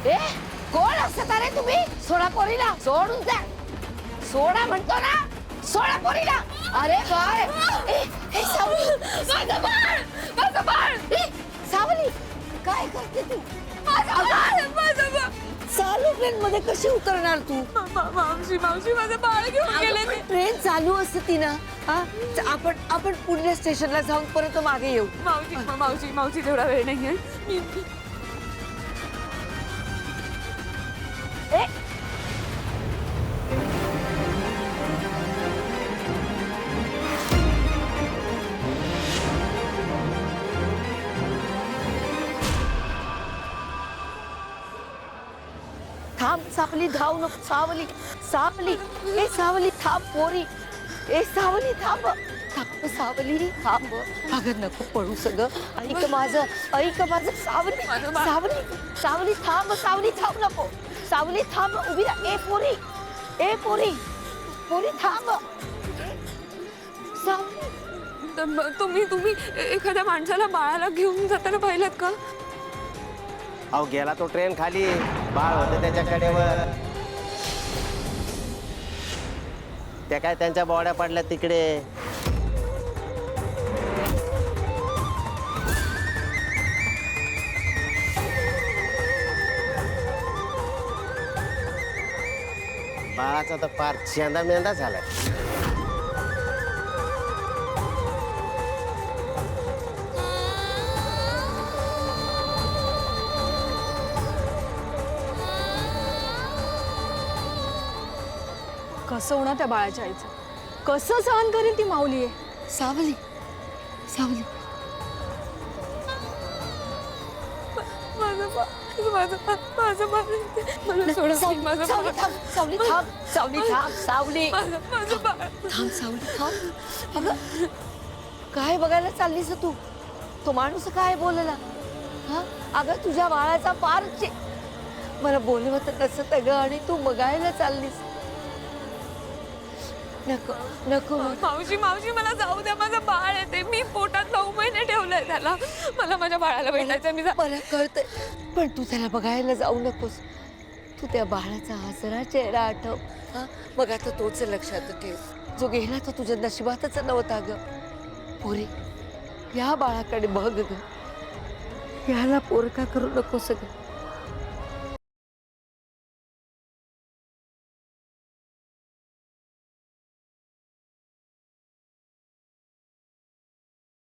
ए कोण असत रे तुम्ही? सोडा पोरीला, सोडून द्या. सोडा म्हणतो ना, सोडा पोरीला. अरे काय ए सावली, माझं बाळ, माझं बाळ. सावली काय करते तू? माझं बाळ. चालू ट्रेन मध्ये कशी उतरणार तू? मावशी मावशी माझं बाळ घेऊन गेले ते. ट्रेन चालू असती ना. आपण पुणे स्टेशनला जाऊन परत मागे येऊ. मावशी मावशी मावशी तेवढा वेळ नाहीये. ए थांब सावली, धाव नको. सावली सावली ए सावली थांब पोरी. ए सावली थांब थांब सावली थांब. अगं नको पडू सगळं. ऐक माझं, ऐक माझं. सावली सावली सावली थांब. सावली थांब नको. सावली थांब, उभी राहा. ए पोरी, ए पोरी, पोरी थांब. सावली तुम्ही एखाद्या माणसाला बाळाला घेऊन जाताना पाहिलात का? अहो गेला तो ट्रेन खाली, बाळ होते त्याच्या कडेवर. त्या काय त्यांच्या बॉड्या पडल्या तिकडे. बाळाचा तर पार चेंदा मेंदा झालाय. कसं होणार त्या बाळाच्या आईचं? कसं सहन करेल ती माऊली आहे? सावली सावली माझं मला सोडा. सावली माझं सावली थांब. सावली थांब. सावली थांब. सावली माझं बाळ. थांब. सावली थांब. अगं काय बघायला चाललीस तू? तो माणूस काय बोलला? हा अगं तुझ्या बाळाचा पार मला बोलवत नसत ग, आणि तू बघायला चाललीस. नको नको मावशी मावशी मला जाऊ द्या. माझं बाळ आहे ते. मी पोटात 9 महिने ठेवलंय त्याला. मला माझ्या बाळाला भेटायचं. मी मला कळतंय, पण तू त्याला बघायला जाऊ नकोस. तू त्या बाळाचा हसरा चेहरा आठव. हा मग आता तोच लक्षात ठेव. जो गेला तो तुझ्या नशिबातच नव्हता ग. पोरी या बाळाकडे बघ ग. याला पोरका करू नकोस ग.